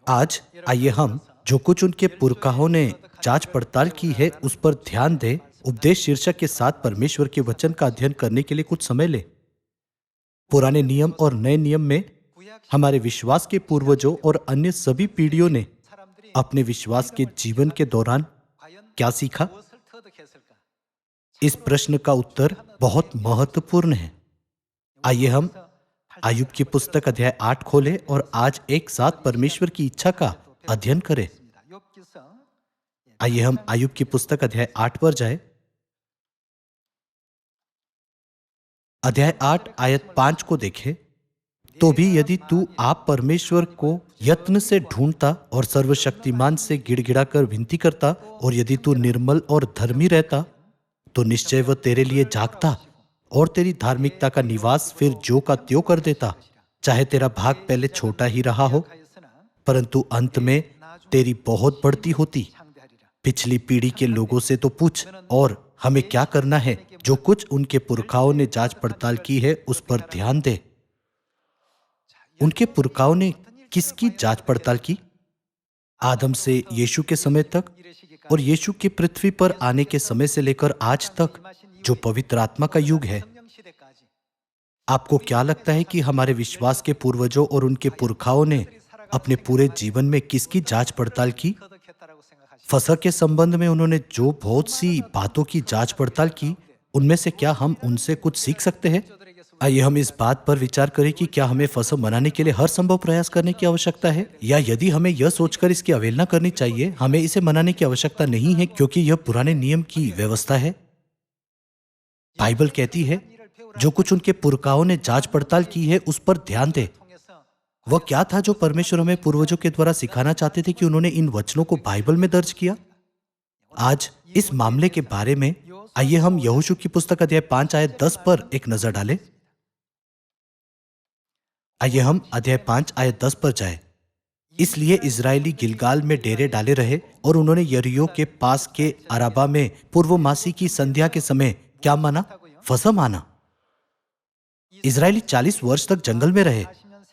आज आइए हम जो कुछ उनके पुरखाओं ने जांच पड़ताल की है उस पर ध्यान दें। उपदेश शीर्षक के साथ परमेश्वर के वचन का अध्ययन करने के लिए कुछ समय ले। पुराने नियम और नए नियम में हमारे विश्वास के पूर्वजों और अन्य सभी पीढ़ियों ने अपने विश्वास के जीवन के दौरान क्या सीखा? इस प्रश्न का उत्तर बहुत महत्वपूर्ण है। आइए हम आयुब की पुस्तक अध्याय 8 खोलें और आज एक साथ परमेश्वर की इच्छा का अध्ययन करें। आइए हम आयुब की पुस्तक अध्याय 8 पर जाएं। अध्याय 8 आयत 5 को देखें। तो भी यदि तू आप परमेश्वर को यत्न से ढूंढता और सर्वशक्तिमान से गिड़गिड़ाकर विनती करता, और यदि तू निर्मल और धर्मी रहता, तो निश्चय वह तेरे लिए जागता और तेरी धार्मिकता का निवास फिर ज्यों का त्यों कर देता। चाहे तेरा भाग पहले छोटा ही रहा हो, परंतु अंत में तेरी बहुत बढ़ती होती। पिछली पीढ़ी के लोगों से तो पूछ, और हमें क्या करना है। जो कुछ उनके पुरखाओं ने जांच पड़ताल की है उस पर ध्यान दे। उनके पुरखाओं ने किसकी जांच पड़ताल की? आदम से यीशु के समय तक और यीशु के पृथ्वी पर आने के समय से लेकर आज तक, जो पवित्र आत्मा का युग है। आपको क्या लगता है कि हमारे विश्वास के पूर्वजों और उनके पुरखाओं ने अपने पूरे जीवन में किसकी जांच पड़ताल की? फसह के संबंध में उन्होंने जो बहुत सी बातों की जांच पड़ताल की, उनमें से क्या हम उनसे कुछ सीख सकते हैं? आइए हम इस बात पर विचार करें कि क्या हमें फसह मनाने के लिए हर संभव प्रयास करने की आवश्यकता है, या यदि हमें यह सोचकर इसकी अवहेलना करनी चाहिए, हमें इसे मनाने की आवश्यकता नहीं है क्योंकि यह पुराने नियम की व्यवस्था है। बाइबल कहती है, जो कुछ उनके पुरखाओं ने जांच पड़ताल की है उस पर ध्यान दे। वह क्या था जो परमेश्वर हमें पूर्वजों के द्वारा सिखाना चाहते थे कि उन्होंने इन वचनों को बाइबल में दर्ज किया? आज इस मामले के बारे में आइए हम यहोशू की पुस्तक अध्याय 5 आयत 10 पर एक नजर डालें। आइए हम अध्याय 5 आयत 10 पर जाएं। इसलिए इजरायली गिलगाल में डेरे डाले रहे, और उन्होंने यरीहो के पास के अराबा में पूर्वमासी की संध्या के समय क्या माना? फसह माना। इजरायली 40 वर्ष तक जंगल में रहे।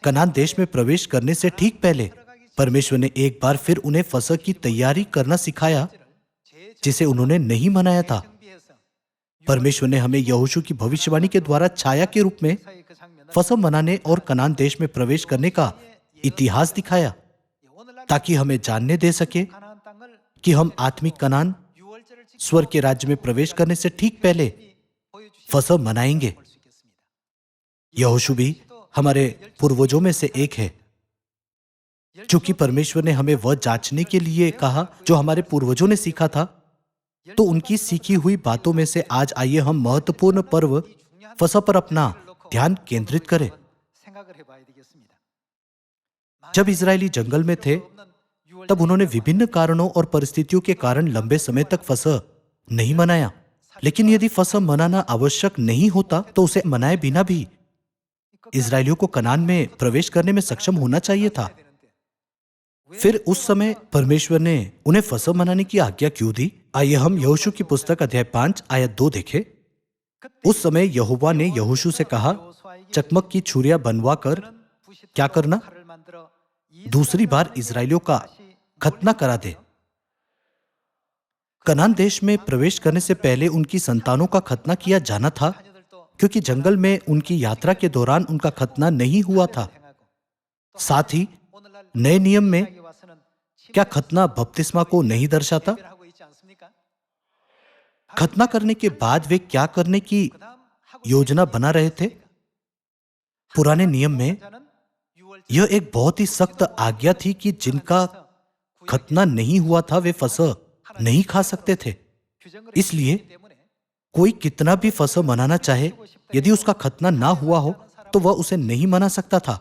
कनान देश में प्रवेश करने से ठीक पहले परमेश्वर ने एक बार फिर उन्हें फसह की तैयारी करना सिखाया, जिसे उन्होंने नहीं मनाया था। परमेश्वर ने हमें यहोशू की भविष्यवाणी के द्वारा छाया के रूप में फसह मनाने और कनान देश में प्रवेश करने का इतिहास दिखाया, ताकि हमें जानने दे सके कि हम आत्मिक कनान, स्वर्ग के राज्य में प्रवेश करने से ठीक पहले फसह मनाएंगे। यहोशू भी हमारे पूर्वजों में से एक है। चूंकि परमेश्वर ने हमें वह जांचने के लिए कहा जो हमारे पूर्वजों ने सीखा था, तो उनकी सीखी हुई बातों में से आज आइए हम महत्वपूर्ण पर्व फसह पर अपना ध्यान केंद्रित करें। जब इजरायली जंगल में थे, तब उन्होंने विभिन्न कारणों और परिस्थितियों के कारण लंबे समय तक फसह नहीं मनाया। लेकिन यदि फसह मनाना आवश्यक नहीं होता, तो उसे मनाए बिना भी इजरायलियों को कनान में प्रवेश करने में सक्षम होना चाहिए था। फिर उस समय परमेश्वर ने उन्हें फसह मनाने की आज्ञा क्यों दी? आइए हम यहोशू की पुस्तक अध्याय 5 आयत 2 देखें। उस समय यहोवा ने यहोशू से कहा, चकमक की छुरियां बनवा कर क्या करना? दूसरी बार इजरायलियों का खतना करा दे। कनान देश में प्रवेश करने से पहले उनकी संतानों का खतना किया जाना था, क्योंकि जंगल में उनकी यात्रा के दौरान उनका खतना नहीं हुआ था। साथ ही नए नियम में क्या खतना बपतिस्मा को नहीं दर्शाता? खतना करने के बाद वे क्या करने की योजना बना रहे थे? पुराने नियम में यह एक बहुत ही सख्त आज्ञा थी कि जिनका खतना नहीं हुआ था वे फसह नहीं खा सकते थे। इसलिए कोई कितना भी फसह मनाना चाहे, यदि उसका खतना ना हुआ हो तो वह उसे नहीं मना सकता था।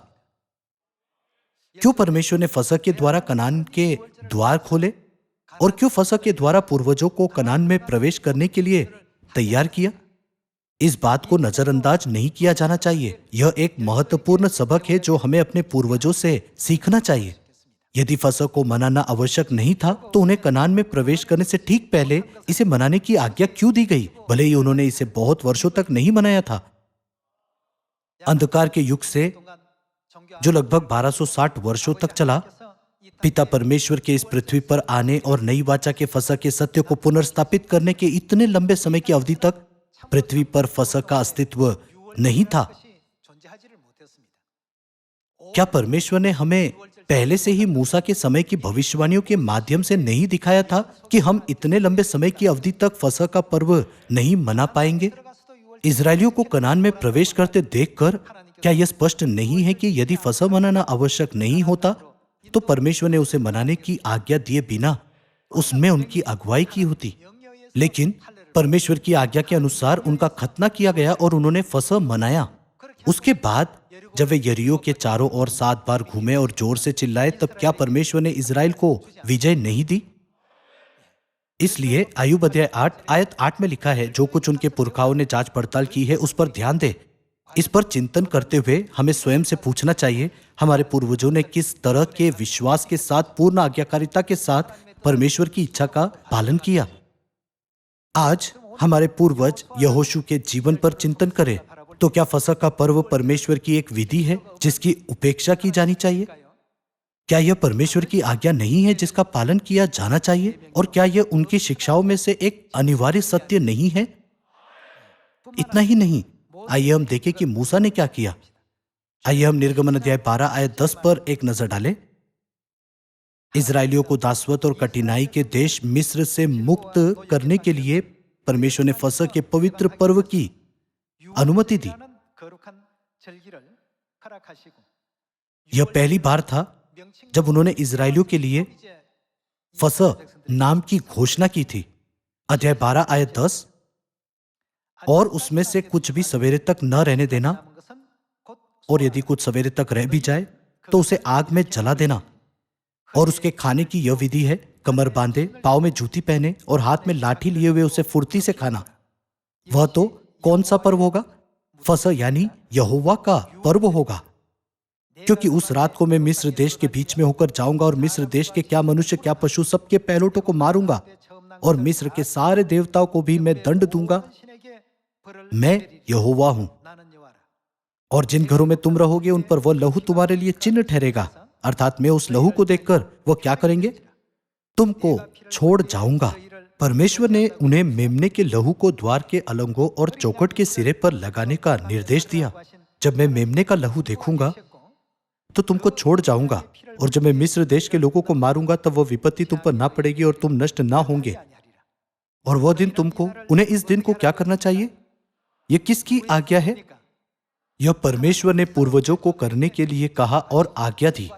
क्यों परमेश्वर ने फसह के द्वारा कनान के द्वार खोले, और क्यों फसह के द्वारा पूर्वजों को कनान में प्रवेश करने के लिए तैयार किया? इस बात को नजरअंदाज नहीं किया जाना चाहिए। यह एक महत्वपूर्ण सबक है जो हमें अपने पूर्वजों से सीखना चाहिए। यदि फसह को मनाना आवश्यक नहीं था, तो उन्हें कनान में प्रवेश करने से ठीक पहले इसे मनाने की आज्ञा क्यों दी गई, भले ही उन्होंने इसे बहुत वर्षों तक नहीं मनाया था? अंधकार के युग से जो लगभग 1260 वर्षों तक चला, पिता परमेश्वर के इस पृथ्वी पर आने और नई वाचा के फसह के सत्य को पुनर्स्थापित करने के इतने लंबे समय की अवधि तक पृथ्वी पर फसह का अस्तित्व नहीं था। क्या परमेश्वर ने हमें पहले से ही मूसा के समय की भविष्यवाणियों के माध्यम से नहीं दिखाया था कि हम इतने लंबे समय की अवधि तक फसह का पर्व नहीं मना पाएंगे? इजरायलियों को कनान में प्रवेश करते देखकर क्या यह स्पष्ट नहीं है कि यदि फसह मनाना आवश्यक नहीं होता तो परमेश्वर ने उसे मनाने की आज्ञा दिए बिना उसमें उनकी अगुवाई की होती? लेकिन परमेश्वर की आज्ञा के अनुसार उनका खतना किया गया और उन्होंने फसह मनाया। उसके बाद जब वे यरीहो के चारों ओर 7 बार घूमे और जोर से चिल्लाए, तब क्या परमेश्वर ने इजराइल को विजय नहीं दी? इसलिए अय्यूब अध्याय 8 आयत 8 में लिखा है, जो कुछ उनके पुरखाओं ने जांच पड़ताल की है उस पर ध्यान दे। इस पर चिंतन करते हुए हमें स्वयं से पूछना चाहिए, हमारे पूर्वजों ने किस तरह के विश्वास के साथ, पूर्ण आज्ञाकारिता के साथ परमेश्वर की इच्छा का पालन किया? आज हमारे पूर्वज यहोशू के जीवन पर चिंतन करें तो क्या फसह का पर्व परमेश्वर की एक विधि है जिसकी उपेक्षा की जानी चाहिए? क्या यह परमेश्वर की आज्ञा नहीं है जिसका पालन किया जाना चाहिए? और क्या यह उनकी शिक्षाओं में से एक अनिवार्य सत्य नहीं है? इतना ही नहीं, आइए हम देखें कि मूसा ने क्या किया। आइए हम निर्गमन अध्याय 12 आयत 10 पर एक नजर डालें। इजरायलियों को दासवत और कठिनाई के देश मिस्र से मुक्त करने के लिए परमेश्वर ने फसह के पवित्र पर्व की अनुमति दी। यह पहली बार था जब उन्होंने इजरायलियों के लिए फसह नाम की घोषणा की थी। अध्याय 12 आयत 10, और उसमें से कुछ भी सवेरे तक न रहने देना, और यदि कुछ सवेरे तक रह भी जाए तो उसे आग में जला देना। और उसके खाने की यह विधि है, कमर बांधे, पांव में जूती पहने और हाथ में लाठी लिए हुए उसे फुर्ती से खाना। वह तो कौन सा पर्व होगा? फसह यानी यहोवा का पर्व होगा। क्योंकि उस रात को मैं मिस्र देश के बीच में होकर जाऊंगा और मिस्र देश के क्या मनुष्य क्या पशु सबके पहलोटों को मारूंगा और मिस्र के सारे देवताओं को भी मैं दंड दूंगा। मैं यहोवा हूं। और जिन घरों में तुम रहोगे उन पर वह लहू तुम्हारे लिए चिन्ह ठहरेगा। अर्थात मैं उस लहू को देखकर वो क्या करेंगे? तुमको छोड़ जाऊंगा। परमेश्वर ने उन्हें मेमने के लहू को द्वार के अलंगों और चौखट के सिरे पर लगाने का निर्देश दिया। जब मैं मेमने का लहू देखूंगा तो तुमको छोड़ जाऊंगा, और जब मैं मिस्र देश के लोगों को मारूंगा तब वह विपत्ति तुम पर ना पड़ेगी और तुम नष्ट ना होंगे। और वह दिन तुमको, उन्हें इस दिन को क्या करना चाहिए? यह किसकी आज्ञा है? यह परमेश्वर ने पूर्वजों को करने के लिए कहा और आज्ञा दी।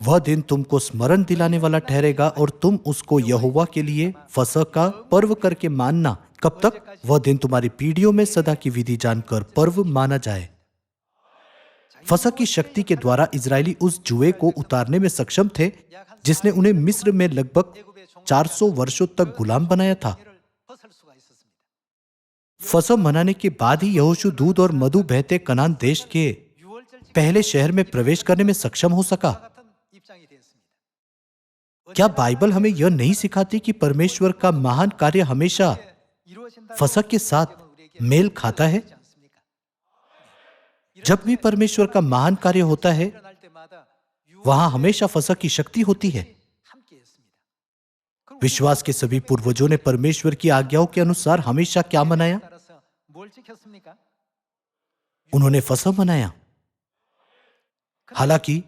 वह दिन तुमको स्मरण दिलाने वाला ठहरेगा और तुम उसको यहोवा के लिए फसह का पर्व करके मानना। कब तक? वह दिन तुम्हारी पीढ़ियों में सदा की विधि जानकर पर्व माना जाए। फसह की शक्ति के द्वारा इजरायली उस जुए को उतारने में सक्षम थे जिसने उन्हें मिस्र में लगभग 400 वर्षों तक गुलाम बनाया था। फसह मनाने के बाद ही यहोशू दूध और मधु बहते कनान देश के पहले शहर में प्रवेश करने में सक्षम हो सका। क्या बाइबल हमें यह नहीं सिखाती कि परमेश्वर का महान कार्य हमेशा फसह के साथ मेल खाता है? जब भी परमेश्वर का महान कार्य होता है वहां हमेशा फसह की शक्ति होती है। विश्वास के सभी पूर्वजों ने परमेश्वर की आज्ञाओं के अनुसार हमेशा क्या मनाया? उन्होंने फसह मनाया। हालांकि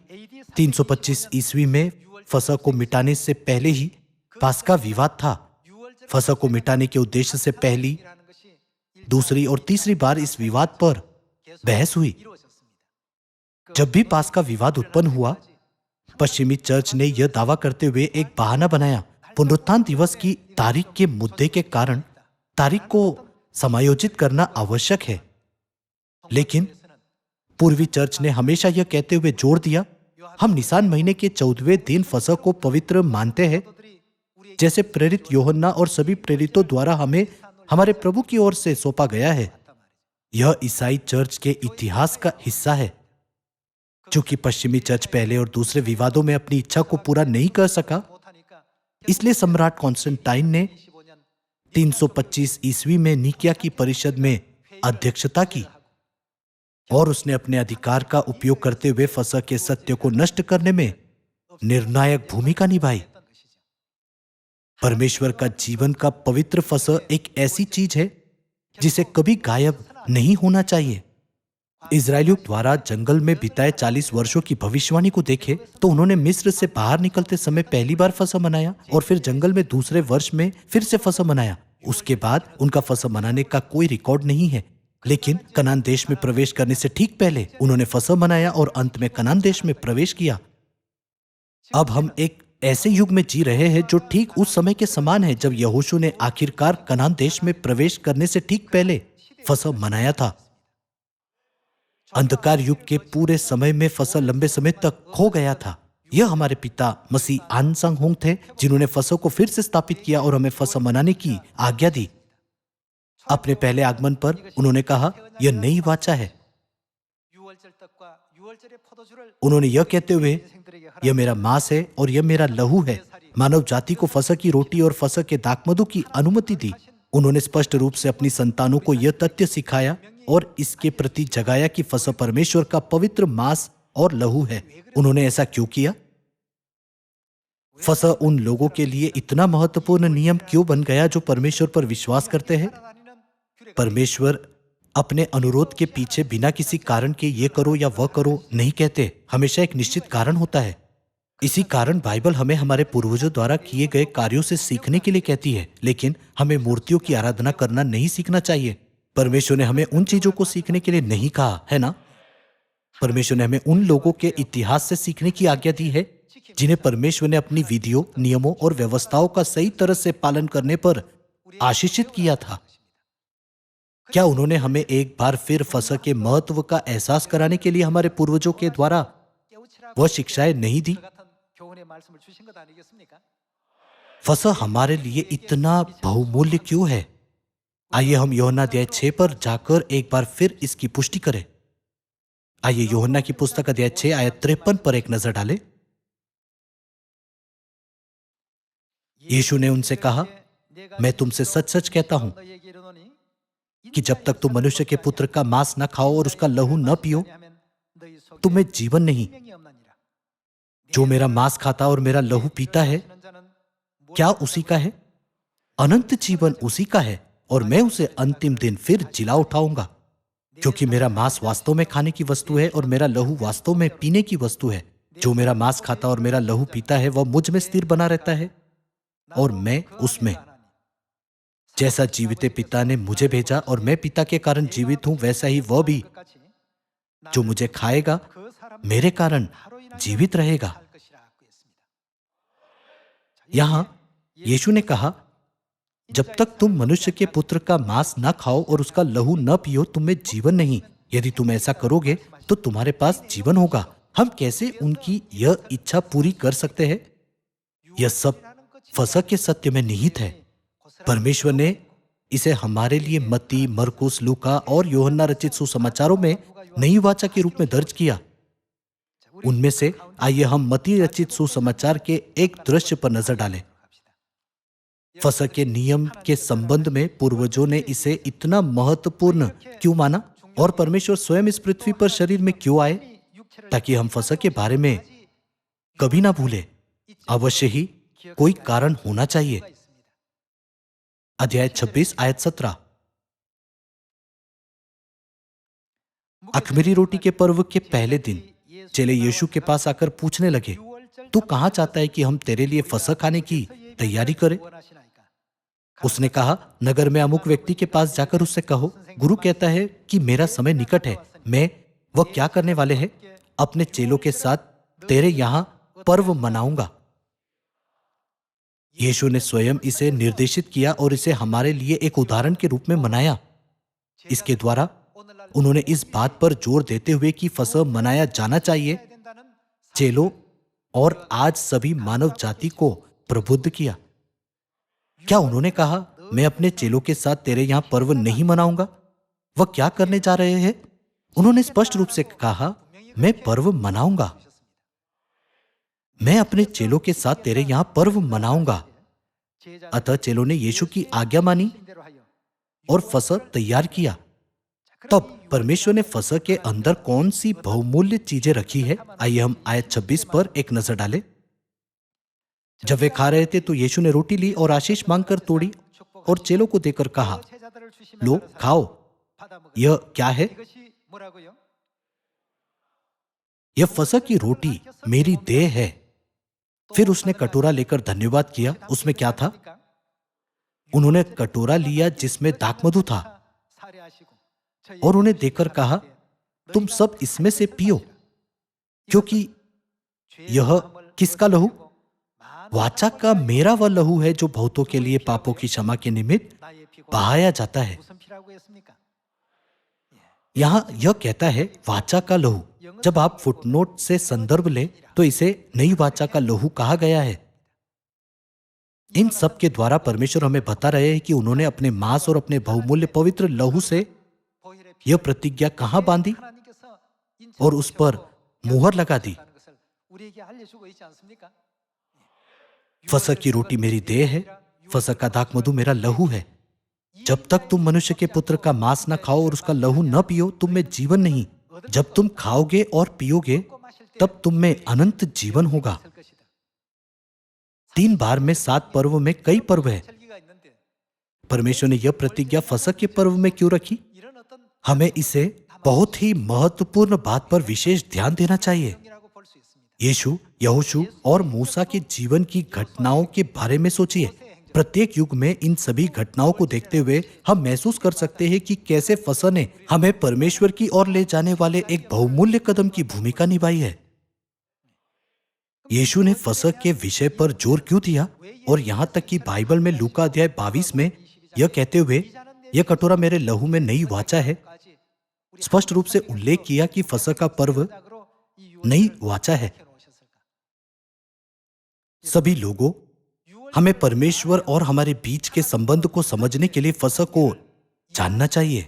325 ईस्वी में फसह को मिटाने से पहले ही पास्का विवाद था। फसह को मिटाने के उद्देश्य से पहली, दूसरी और तीसरी बार इस विवाद पर बहस हुई। जब भी पास्का विवाद उत्पन्न हुआ, पश्चिमी चर्च ने यह दावा करते हुए एक बहाना बनाया, पुनरुत्थान दिवस की तारीख के मुद्दे के कारण तारीख को समायोजित करना आवश्यक है। लेकिन पूर्वी चर्च ने हमेशा यह कहते हुए जोर दिया, हम निसान महीने के 14वें दिन फसह को पवित्र मानते हैं, जैसे प्रेरित यूहन्ना और सभी प्रेरितों द्वारा हमें हमारे प्रभु की ओर से सौंपा गया है। यह ईसाई चर्च के इतिहास का हिस्सा है। चूंकि पश्चिमी चर्च पहले और दूसरे विवादों में अपनी इच्छा को पूरा नहीं कर सका, इसलिए सम्राट कॉन्स्टेंटाइन ने 325 ईस्वी में निकिया की परिषद में अध्यक्षता की और उसने अपने अधिकार का उपयोग करते हुए फसह के सत्य को नष्ट करने में निर्णायक भूमिका निभाई। परमेश्वर का जीवन का पवित्र फसह एक ऐसी चीज है जिसे कभी गायब नहीं होना चाहिए। इजरायलियों द्वारा जंगल में बिताए 40 वर्षों की भविष्यवाणी को देखें तो उन्होंने मिस्र से बाहर निकलते समय पहली बार फसह मनाया और फिर जंगल में दूसरे वर्ष में फिर से फसह मनाया। उसके बाद उनका फसह मनाने का कोई रिकॉर्ड नहीं है, लेकिन कनान देश में प्रवेश करने से ठीक पहले उन्होंने फसह मनाया और अंत में कनान देश में प्रवेश किया। अब हम एक ऐसे युग में जी रहे हैं जो ठीक उस समय के समान है जब यहोशू ने आखिरकार कनान देश में प्रवेश करने से ठीक पहले फसह मनाया था। अंधकार युग के पूरे समय में फसह लंबे समय तक खो गया था। यह हमारे पिता मसीह आनसंग होंग थे जिन्होंने फसह को फिर से स्थापित किया और हमें फसह मनाने की आज्ञा दी। अपने पहले आगमन पर उन्होंने कहा, यह नई वाचा है। उन्होंने यह कहते हुए, यह मेरा मांस है और यह मेरा लहू है, मानव जाति को फसह की रोटी और फसह के दाखमधु की अनुमति दी। उन्होंने स्पष्ट रूप से अपनी संतानों को यह तथ्य सिखाया और इसके प्रति जगाया कि फसह परमेश्वर का पवित्र मांस और लहू है। उन्होंने ऐसा क्यों किया? फसह उन लोगों के लिए इतना महत्वपूर्ण नियम क्यों बन गया जो परमेश्वर पर विश्वास करते हैं? परमेश्वर अपने अनुरोध के पीछे बिना किसी कारण के ये करो या वह करो नहीं कहते। हमेशा एक निश्चित कारण होता है। इसी कारण बाइबल हमें हमारे पूर्वजों द्वारा किए गए कार्यों से सीखने के लिए कहती है, लेकिन हमें मूर्तियों की आराधना करना नहीं सीखना चाहिए। परमेश्वर ने हमें उन चीजों को सीखने के लिए नहीं कहा है ना। परमेश्वर ने हमें उन लोगों के इतिहास से सीखने की आज्ञा दी है जिन्हें परमेश्वर ने अपनी विधियों, नियमों और व्यवस्थाओं का सही तरह से पालन करने पर आशीषित किया था। क्या उन्होंने हमें एक बार फिर फसह के महत्व का एहसास कराने के लिए हमारे पूर्वजों के द्वारा वह शिक्षाएं नहीं दी? फसह हमारे लिए इतना बहुमूल्य क्यों है? आइए हम यूहन्ना अध्याय 6 पर जाकर एक बार फिर इसकी पुष्टि करें। आइए यूहन्ना की पुस्तक अध्याय 6 आयत 53 पर एक नजर डालें। यीशु ने उनसे कहा, मैं तुमसे सच सच कहता हूं कि जब तक तुम मनुष्य के पुत्र का मांस न खाओ और उसका लहू न पियो, तुम्हें जीवन नहीं। जो मेरा मांस खाता और मेरा लहू पीता है, क्या उसी का है? अनंत जीवन उसी का है और मैं उसे अंतिम दिन फिर जिला उठाऊंगा। क्योंकि मेरा मांस वास्तव में खाने की वस्तु है और मेरा लहू वास्तव में पीने की वस्तु है। जो मेरा मांस खाता और मेरा लहू पीता है, वह मुझ में स्थिर बना रहता है और मैं उसमें। जैसा जीवित पिता ने मुझे भेजा और मैं पिता के कारण जीवित हूं, वैसा ही वह भी जो मुझे खाएगा मेरे कारण जीवित रहेगा। यहां यीशु ने कहा, जब तक तुम मनुष्य के पुत्र का मांस न खाओ और उसका लहू न पियो, तुम्हें जीवन नहीं। यदि तुम ऐसा करोगे तो तुम्हारे पास जीवन होगा। हम कैसे उनकी यह इच्छा पूरी कर सकते हैं? यह सब फसह के सत्य में निहित है। परमेश्वर ने इसे हमारे लिए मत्ती, मरकुस, लूका और यूहन्ना रचित सुसमाचारों में नई वाचा के रूप में दर्ज किया। उनमें से आइए हम मत्ती रचित सुसमाचार के एक दृश्य पर नजर डालें। फसह के नियम के संबंध में पूर्वजों ने इसे इतना महत्वपूर्ण क्यों माना और परमेश्वर स्वयं इस पृथ्वी पर शरीर में क्यों आए, ताकि हम फसह के बारे में कभी ना भूलें। अवश्य ही कोई कारण होना चाहिए। अध्याय 26 आयत 17। अख़मीरी रोटी के पर्व के पहले दिन चेले यीशु के पास आकर पूछने लगे, तू कहां चाहता है कि हम तेरे लिए फसह खाने की तैयारी करें? उसने कहा, नगर में अमुक व्यक्ति के पास जाकर उससे कहो, गुरु कहता है कि मेरा समय निकट है। मैं वह क्या करने वाले हैं? अपने चेलों के साथ तेरे यहां पर्व मनाऊंगा। यीशु ने स्वयं इसे निर्देशित किया और इसे हमारे लिए एक उदाहरण के रूप में मनाया। इसके द्वारा उन्होंने इस बात पर जोर देते हुए कि फसह मनाया जाना चाहिए, चेलों और आज सभी मानव जाति को प्रबुद्ध किया। क्या उन्होंने कहा, मैं अपने चेलों के साथ तेरे यहां पर्व नहीं मनाऊंगा? वह क्या करने जा रहे हैं? उन्होंने स्पष्ट रूप से कहा, मैं पर्व मनाऊंगा। मैं अपने चेलों के साथ तेरे यहां पर्व मनाऊंगा। अतः चेलों ने यीशु की आज्ञा मानी और फसह तैयार किया। तब परमेश्वर ने फसह के अंदर कौन सी बहुमूल्य चीजें रखी है? आइए हम आयत 26 पर एक नजर डालें। जब वे खा रहे थे तो यीशु ने रोटी ली और आशीष मांगकर तोड़ी और चेलों को देकर कहा, लो खाओ, यह क्या है? यह फसह की रोटी मेरी देह है। फिर उसने कटोरा लेकर धन्यवाद किया। उसमें क्या था? उन्होंने कटोरा लिया जिसमें दाखमधु था और उन्हें देकर कहा, तुम सब इसमें से पियो, क्योंकि यह किसका लहू? वाचा का मेरा वह लहू है जो बहुतों के लिए पापों की क्षमा के निमित्त बहाया जाता है। यहां यह कहता है वाचा का लहू। जब आप फुटनोट से संदर्भ ले तो इसे नई वाचा का लहू कहा गया है। इन सब के द्वारा परमेश्वर हमें बता रहे हैं कि उन्होंने अपने मांस और अपने बहुमूल्य पवित्र लहू से यह प्रतिज्ञा कहां बांधी और उस पर मुहर लगा दी। फसह की रोटी मेरी देह है, फसह का दाखमधु मेरा लहू है। जब तक तुम मनुष्य के पुत्र का मांस न खाओ और उसका लहू न पियो, तुम में जीवन नहीं। जब तुम खाओगे और पियोगे तब तुम में अनंत जीवन होगा। 3 बार में 7 पर्व में कई पर्व है। परमेश्वर ने यह प्रतिज्ञा फसह के पर्व में क्यों रखी? हमें इसे बहुत ही महत्वपूर्ण बात पर विशेष ध्यान देना चाहिए। यीशु, यहोशू और मूसा के जीवन की घटनाओं के बारे में सोचिए। प्रत्येक युग में इन सभी घटनाओं को देखते हुए हम महसूस कर सकते हैं कि कैसे फसह ने हमें परमेश्वर की ओर ले जाने वाले एक बहुमूल्य कदम की भूमिका निभाई है। यीशु ने फसह के विषय पर जोर क्यों दिया? और यहां तक कि बाइबल में लूका अध्याय 22 में यह कहते हुए, यह कटोरा मेरे लहू में नई वाचा है, स्पष्ट रूप से उल्लेख किया कि फसह का पर्व नई वाचा है। सभी लोगों, हमें परमेश्वर और हमारे बीच के संबंध को समझने के लिए फसह को जानना चाहिए।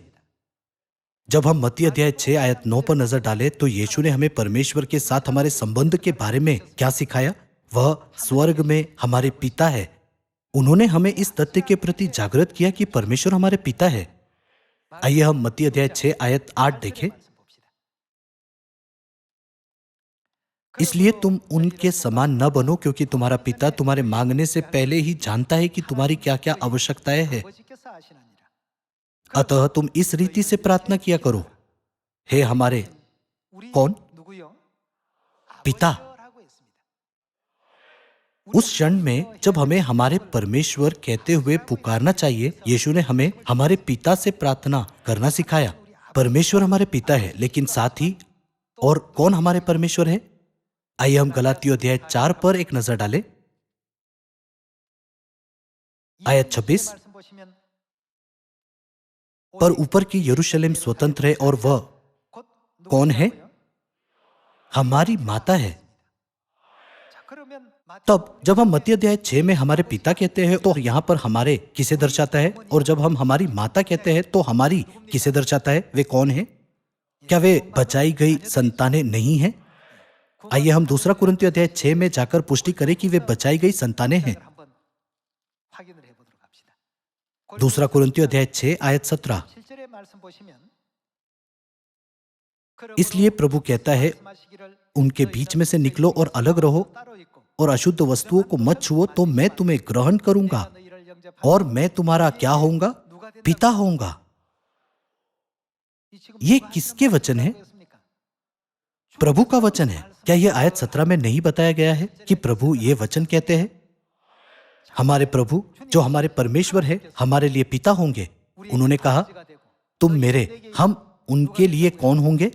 जब हम मत्ती अध्याय 6 आयत 9 पर नजर डालें तो यीशु ने हमें परमेश्वर के साथ हमारे संबंध के बारे में क्या सिखाया? वह स्वर्ग में हमारे पिता है। उन्होंने हमें इस तथ्य के प्रति जागृत किया कि परमेश्वर हमारे पिता है। आइए हम मत्ती अध्याय 6 आयत 8 देखें। इसलिए तुम उनके समान न बनो, क्योंकि तुम्हारा पिता तुम्हारे मांगने से पहले ही जानता है कि तुम्हारी क्या क्या आवश्यकताएं हैं। अतः तुम इस रीति से प्रार्थना किया करो, हे हमारे कौन? पिता। उस क्षण में जब हमें हमारे परमेश्वर कहते हुए पुकारना चाहिए, यीशु ने हमें हमारे पिता से प्रार्थना करना सिखाया। परमेश्वर हमारे पिता है, लेकिन साथ ही और कौन हमारे परमेश्वर है? आइए हम गलातियों अध्याय 4 पर एक नजर डालें। आयत 26, पर ऊपर की यरूशलेम स्वतंत्र है और वह कौन है? हमारी माता है। तब जब हम मत्ती अध्याय 6 में हमारे पिता कहते हैं तो यहां पर हमारे किसे दर्शाता है? और जब हम हमारी माता कहते हैं तो हमारी किसे दर्शाता है? वे कौन है? क्या वे बचाई गई संतानें नहीं हैं? आइए हम 2 कुरिन्थियों अध्याय 6 में जाकर पुष्टि करें कि वे बचाई गई संतानें हैं। 2 कुरिन्थियों अध्याय 6 आयत 17, इसलिए प्रभु कहता है, उनके बीच में से निकलो और अलग रहो और अशुद्ध वस्तुओं को मत छुओ, तो मैं तुम्हें ग्रहण करूंगा और मैं तुम्हारा क्या होऊंगा? पिता होऊंगा। ये किसके वचन है? प्रभु का वचन है। क्या यह आयत 17 में नहीं बताया गया है कि प्रभु ये वचन कहते हैं? हमारे प्रभु जो हमारे परमेश्वर है हमारे लिए पिता होंगे। उन्होंने कहा, तुम मेरे, हम उनके लिए कौन होंगे?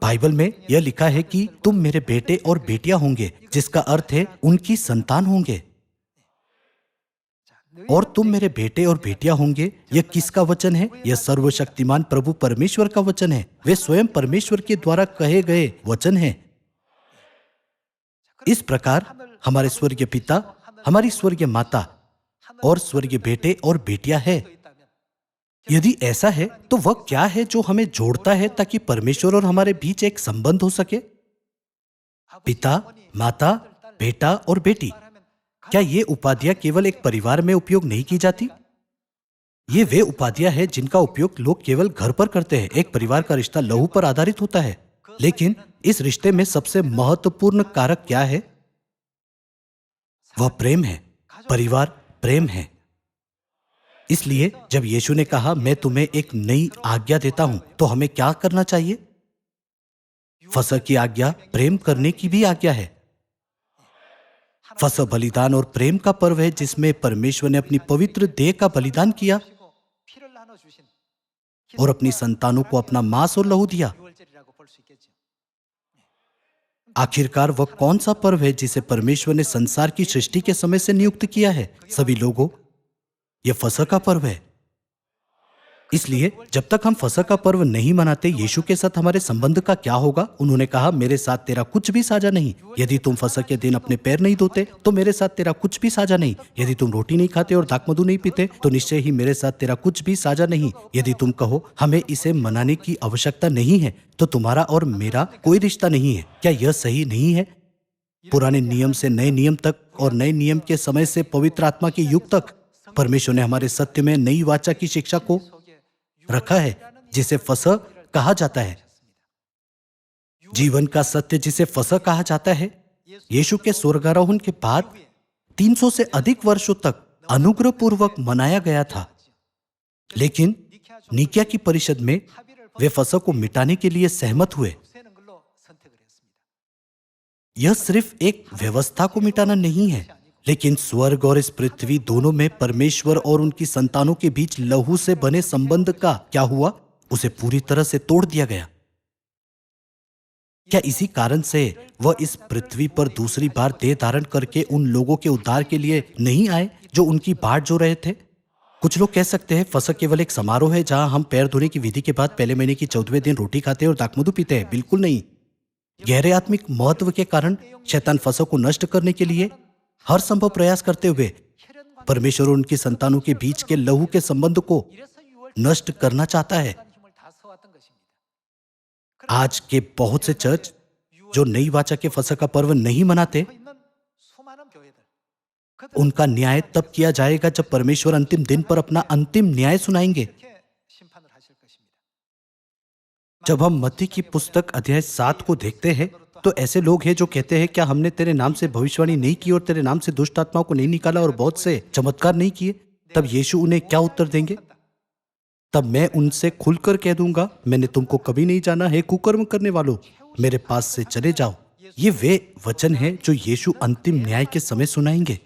बाइबल में यह लिखा है कि तुम मेरे बेटे और बेटियां होंगे, जिसका अर्थ है उनकी संतान होंगे। और तुम मेरे बेटे और बेटियां होंगे, यह किसका वचन है? यह सर्वशक्तिमान प्रभु परमेश्वर का वचन है। वे स्वयं परमेश्वर के द्वारा कहे गए वचन हैं। इस प्रकार हमारे स्वर्गीय पिता, हमारी स्वर्गीय माता और स्वर्गीय बेटे और बेटियां हैं। यदि ऐसा है तो वह क्या है जो हमें जोड़ता है ताकि परमेश्वर और हमारे बीच एक संबंध हो सके? पिता, माता, बेटा और बेटी। क्या ये उपाधियां केवल एक परिवार में उपयोग नहीं की जाती? ये वे उपाधियां हैं जिनका उपयोग लोग केवल घर पर करते हैं। एक परिवार का रिश्ता लहू पर आधारित होता है, लेकिन इस रिश्ते में सबसे महत्वपूर्ण कारक क्या है? वह प्रेम है। परिवार प्रेम है। इसलिए जब यीशु ने कहा मैं तुम्हें एक नई आज्ञा देता हूं, तो हमें क्या करना चाहिए? फसह की आज्ञा प्रेम करने की भी आज्ञा है। फसह बलिदान और प्रेम का पर्व है, जिसमें परमेश्वर ने अपनी पवित्र देह का बलिदान किया और अपनी संतानों को अपना मांस और लहू दिया। आखिरकार वह कौन सा पर्व है जिसे परमेश्वर ने संसार की सृष्टि के समय से नियुक्त किया है? सभी लोगों, यह फसह का पर्व है। इसलिए जब तक हम फसह का पर्व नहीं मनाते, यीशु के साथ हमारे संबंध का क्या होगा? उन्होंने कहा मेरे साथ तेरा कुछ भी साझा नहीं। यदि तुम फसह के दिन अपने पैर नहीं धोते तो मेरे साथ तेरा कुछ भी साझा नहीं। यदि तुम रोटी नहीं खाते और दाखमधु नहीं पीते तो निश्चय ही मेरे साथ तेरा कुछ भी साझा नहीं। यदि तुम कहो हमें इसे मनाने की आवश्यकता नहीं है, तो तुम्हारा और मेरा कोई रिश्ता नहीं है। क्या यह सही नहीं है? पुराने नियम से नए नियम तक और नए नियम के समय से पवित्र आत्मा के युग तक परमेश्वर ने हमारे सत्य में नई वाचा की शिक्षा को रखा है, जिसे फसह कहा जाता है। जीवन का सत्य जिसे फसह कहा जाता है, यीशु के स्वर्गारोहण के बाद 300 से अधिक वर्षों तक अनुग्रह पूर्वक मनाया गया था। लेकिन नीकिया की परिषद में वे फसह को मिटाने के लिए सहमत हुए। यह सिर्फ एक व्यवस्था को मिटाना नहीं है, लेकिन स्वर्ग और इस पृथ्वी दोनों में परमेश्वर और उनकी संतानों के बीच लहू से बने संबंध का क्या हुआ? उसे पूरी तरह से तोड़ दिया गया। क्या इसी कारण से वह इस पृथ्वी पर दूसरी बार देह धारण करके उन लोगों के उद्धार के लिए नहीं आए जो उनकी बाट जो रहे थे? कुछ लोग कह सकते हैं फसह केवल एक समारोह है जहां हम पैर धोने की विधि के बाद पहले महीने की 14वें दिन रोटी खाते हैं और दाखमधु पीते हैं। बिल्कुल नहीं। गहरे आत्मिक महत्व के कारण शैतान फसह को नष्ट करने के लिए हर संभव प्रयास करते हुए परमेश्वर और उनकी संतानों के बीच के लहू के संबंध को नष्ट करना चाहता है। आज के बहुत से चर्च जो नई वाचा के फसह का पर्व नहीं मनाते, उनका न्याय तब किया जाएगा जब परमेश्वर अंतिम दिन पर अपना अंतिम न्याय सुनाएंगे। जब हम मत्ती की पुस्तक अध्याय 7 को देखते हैं तो ऐसे लोग हैं जो कहते हैं क्या हमने तेरे नाम से भविष्यवाणी नहीं की और तेरे नाम से दुष्ट आत्माओं को नहीं निकाला और बहुत से चमत्कार नहीं किए? तब यीशु उन्हें क्या उत्तर देंगे? तब मैं उनसे खुलकर कह दूंगा मैंने तुमको कभी नहीं जाना है, कुकर्म करने वालों, मेरे पास से चले जाओ। ये वे वचन हैं जो यीशु अंतिम न्याय के समय सुनाएंगे।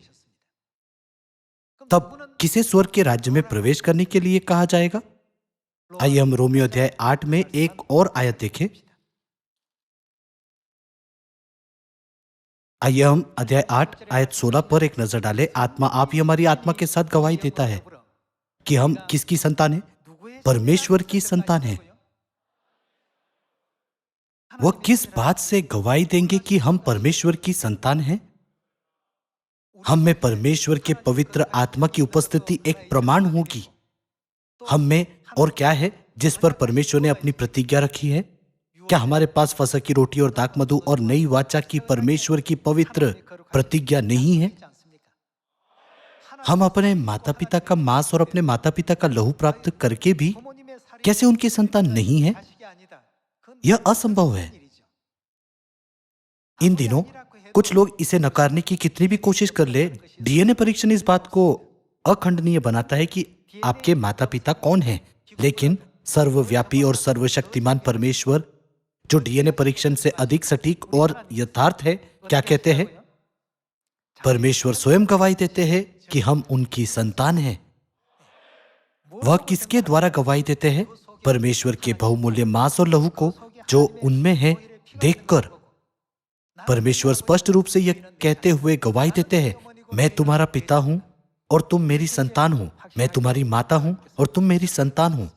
तब किसे स्वर्ग के राज्य में प्रवेश करने के लिए कहा जाएगा? आइए हम रोमियो अध्याय 8 में एक और आयत देखें। आइए हम अध्याय 8 आयत 16 पर एक नजर डालें। आत्मा आप ही हमारी आत्मा के साथ गवाही देता है कि हम किसकी संतान है? परमेश्वर की संतान है। वह किस बात से गवाही देंगे कि हम परमेश्वर की संतान हैं? हम में परमेश्वर के पवित्र आत्मा की उपस्थिति एक प्रमाण होगी। हम में और क्या है जिस पर परमेश्वर ने अपनी प्रतिज्ञा रखी है? क्या हमारे पास फसह की रोटी और दाखमधु और नई वाचा की परमेश्वर की पवित्र प्रतिज्ञा नहीं है? हम अपने माता पिता का मांस और अपने माता पिता का लहू प्राप्त करके भी कैसे उनकी संतान नहीं है? यह असंभव है। इन दिनों कुछ लोग इसे नकारने की कितनी भी कोशिश कर ले, डीएनए परीक्षण इस बात को अखंडनीय बनाता है कि आपके माता पिता कौन हैं। लेकिन सर्वव्यापी और सर्वशक्तिमान परमेश्वर, जो डीएनए परीक्षण से अधिक सटीक और यथार्थ है, क्या कहते हैं? परमेश्वर स्वयं गवाही देते हैं कि हम उनकी संतान हैं। वह किसके द्वारा गवाही देते हैं? परमेश्वर के बहुमूल्य मांस और लहू को जो उनमें है देखकर। परमेश्वर स्पष्ट रूप से यह कहते हुए गवाही देते हैं, मैं तुम्हारा पिता हूं और तुम मेरी संतान हो, मैं तुम्हारी माता हूं और तुम मेरी संतान हो।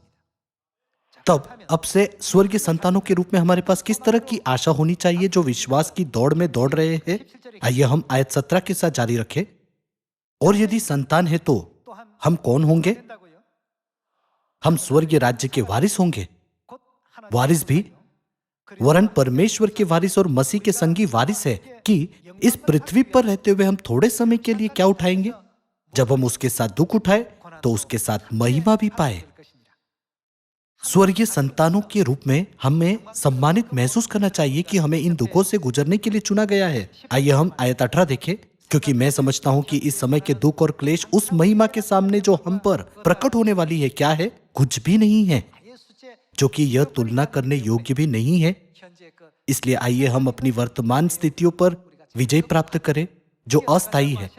तब अब से स्वर्गीय संतानों के रूप में हमारे पास किस तरह की आशा होनी चाहिए जो विश्वास की दौड़ में दौड़ रहे हैं? आइए हम आयत 17 के साथ जारी रखें। और यदि संतान है तो हम कौन होंगे? हम स्वर्गीय राज्य के वारिस होंगे। वारिस भी वरन परमेश्वर के वारिस और मसीह के संगी वारिस है कि इस पृथ्वी पर रहते हुए हम थोड़े समय के लिए क्या उठाएंगे? जब हम उसके साथ दुख उठाए तो उसके साथ महिमा भी पाए। स्वर्गीय संतानों के रूप में हमें सम्मानित महसूस करना चाहिए कि हमें इन दुखों से गुजरने के लिए चुना गया है। आइए हम आयत 18 देखें। क्योंकि मैं समझता हूं कि इस समय के दुख और क्लेश उस महिमा के सामने जो हम पर प्रकट होने वाली है क्या है, कुछ भी नहीं है, जो कि यह तुलना करने योग्य भी नहीं है। इसलिए आइए हम अपनी वर्तमान स्थितियों पर विजय प्राप्त करें जो अस्थायी है।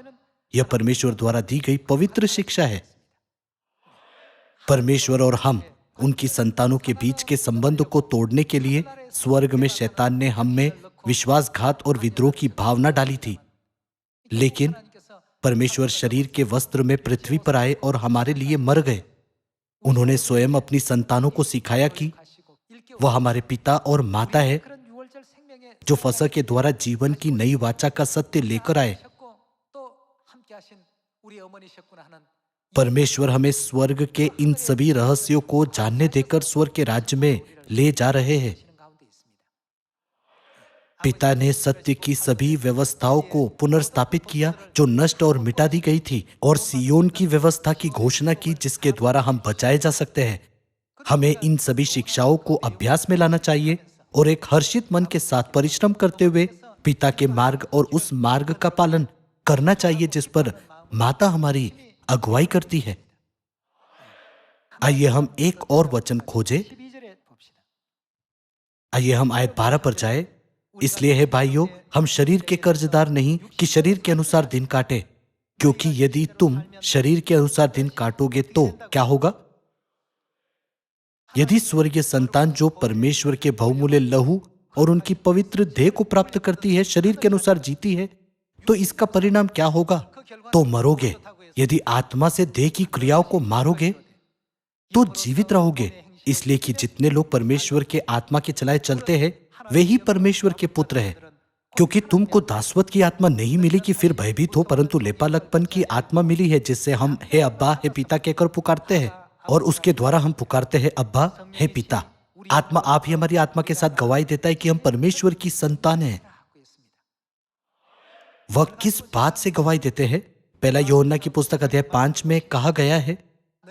यह परमेश्वर द्वारा दी गई पवित्र शिक्षा है। परमेश्वर और हम उनकी संतानों के बीच के संबंध को तोड़ने के लिए स्वर्ग में शैतान ने हम में विश्वासघात और विद्रोह की भावना डाली थी। लेकिन परमेश्वर शरीर के वस्त्र में पृथ्वी पर आए और हमारे लिए मर गए। उन्होंने स्वयं अपनी संतानों को सिखाया कि वह हमारे पिता और माता है, जो फसह के द्वारा जीवन की नई वाचा का सत्य लेकर आए। परमेश्वर हमें स्वर्ग के इन सभी रहस्यों को जानने देकर स्वर्ग के राज्य में ले जा रहे हैं। पिता ने सत्य की सभी व्यवस्थाओं को पुनर्स्थापित किया जो नष्ट और मिटा दी गई थी, और सियोन की व्यवस्था की घोषणा की जिसके द्वारा हम बचाए जा सकते हैं। हमें इन सभी शिक्षाओं को अभ्यास में लाना चाहिए और एक हर्षित मन के साथ परिश्रम करते हुए पिता के मार्ग और उस मार्ग का पालन करना चाहिए जिस पर माता हमारी अगुवाई करती है। आइए हम एक और वचन खोजें। आइए हम आयत 12 पर जाए। इसलिए है भाइयों, हम शरीर के कर्जदार नहीं कि शरीर के अनुसार दिन काटे, क्योंकि यदि तुम शरीर के अनुसार दिन काटोगे तो क्या होगा? यदि स्वर्गीय संतान जो परमेश्वर के बहुमूल्य लहू और उनकी पवित्र देह को प्राप्त करती है शरीर के अनुसार जीती है, तो इसका परिणाम क्या होगा? तो मरोगे। यदि आत्मा से देह की क्रियाओं को मारोगे तो जीवित रहोगे। इसलिए कि जितने लोग परमेश्वर के आत्मा के चलाए चलते हैं वे ही परमेश्वर के पुत्र हैं। क्योंकि तुमको दासवत की आत्मा नहीं मिली कि फिर भयभीत हो, परंतु लेपालकपन की आत्मा मिली है, जिससे हम हे अब्बा हे पिता कहकर पुकारते हैं, और उसके द्वारा हम पुकारते हैं अब्बा हे पिता। आत्मा आप ही हमारी आत्मा के साथ गवाही देता है कि हम परमेश्वर की संतान हैं। वह किस बात से गवाही देते हैं? पहला यूहन्ना की पुस्तक अध्याय 5 में कहा गया है,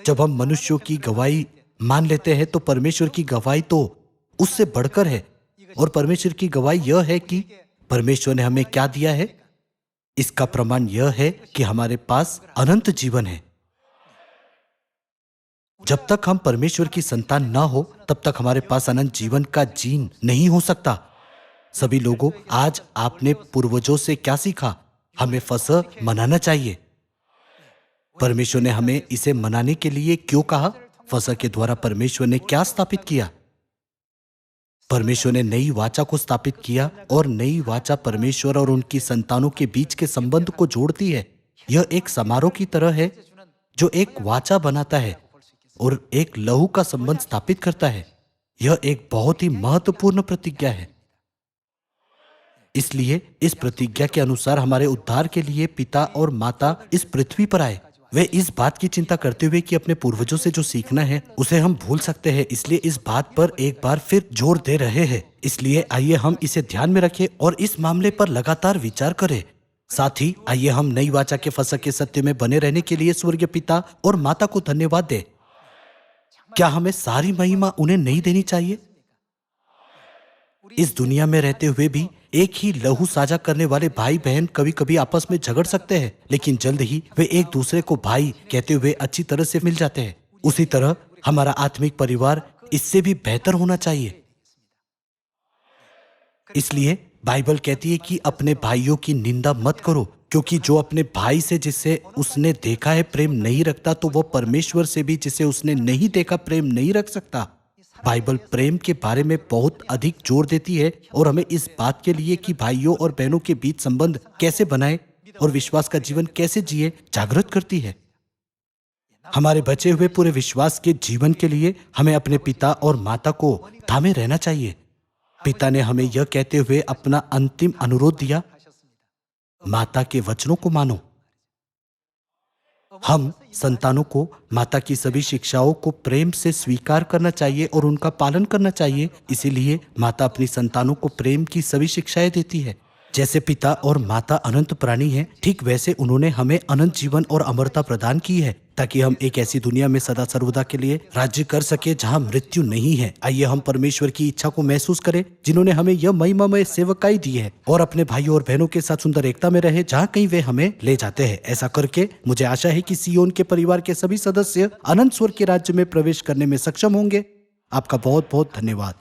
जब हम मनुष्यों की गवाही मान लेते हैं तो परमेश्वर की गवाही तो उससे बढ़कर है। और परमेश्वर की गवाही यह है कि परमेश्वर ने हमें क्या दिया है। इसका प्रमाण यह है कि हमारे पास अनंत जीवन है। जब तक हम परमेश्वर की संतान ना हो तब तक हमारे पास अनंत जीवन का जीन नहीं हो सकता। सभी लोगों, आज आपने पूर्वजों से क्या सीखा? हमें फसह मनाना चाहिए। परमेश्वर ने हमें इसे मनाने के लिए क्यों कहा? फसह के द्वारा परमेश्वर ने क्या स्थापित किया? परमेश्वर ने नई वाचा को स्थापित किया, और नई वाचा परमेश्वर और उनकी संतानों के बीच के संबंध को जोड़ती है। यह एक समारोह की तरह है जो एक वाचा बनाता है और एक लहू का संबंध स्थापित करता है। यह एक बहुत ही महत्वपूर्ण प्रतिज्ञा है। इसलिए इस प्रतिज्ञा के अनुसार हमारे उद्धार के लिए पिता और माता इस पृथ्वी पर आए। वे इस बात की चिंता करते हुए कि अपने पूर्वजों से जो सीखना है उसे हम भूल सकते हैं, इसलिए इस बात पर एक बार फिर जोर दे रहे हैं। इसलिए आइए हम इसे ध्यान में रखें और इस मामले पर लगातार विचार करें। साथ ही आइए हम नई वाचा के फसह के सत्य में बने रहने के लिए स्वर्गीय पिता और माता को धन्यवाद दें। क्या हमें सारी महिमा उन्हें नहीं देनी चाहिए? इस दुनिया में रहते हुए भी एक ही लहू साझा करने वाले भाई बहन कभी कभी आपस में झगड़ सकते हैं, लेकिन जल्द ही वे एक दूसरे को भाई कहते हुए अच्छी तरह से मिल जाते हैं। उसी तरह हमारा आत्मिक परिवार इससे भी बेहतर होना चाहिए। इसलिए बाइबल कहती है कि अपने भाइयों की निंदा मत करो, क्योंकि जो अपने भाई से जिसे उसने देखा है प्रेम नहीं रखता, तो वह परमेश्वर से भी जिसे उसने नहीं देखा प्रेम नहीं रख सकता। बाइबल प्रेम के बारे में बहुत अधिक जोर देती है और हमें इस बात के लिए कि भाइयों और बहनों के बीच संबंध कैसे बनाए और विश्वास का जीवन कैसे जिए जागृत करती है। हमारे बचे हुए पूरे विश्वास के जीवन के लिए हमें अपने पिता और माता को थामे रहना चाहिए। पिता ने हमें यह कहते हुए अपना अंतिम अनुरोध दिया, माता के वचनों को मानो। हम संतानों को माता की सभी शिक्षाओं को प्रेम से स्वीकार करना चाहिए और उनका पालन करना चाहिए। इसीलिए माता अपनी संतानों को प्रेम की सभी शिक्षाएं देती है। जैसे पिता और माता अनंत प्राणी हैं, ठीक वैसे उन्होंने हमें अनंत जीवन और अमरता प्रदान की है। ताकि हम एक ऐसी दुनिया में सदा सर्वदा के लिए राज्य कर सके जहां मृत्यु नहीं है। आइए हम परमेश्वर की इच्छा को महसूस करें जिन्होंने हमें यह महिमामय सेवकाई दी है, और अपने भाइयों और बहनों के साथ सुंदर एकता में रहे जहां कहीं वे हमें ले जाते हैं। ऐसा करके मुझे आशा है कि सियोन के परिवार के सभी सदस्य अनंत स्वर्ग के राज्य में प्रवेश करने में सक्षम होंगे। आपका बहुत बहुत धन्यवाद।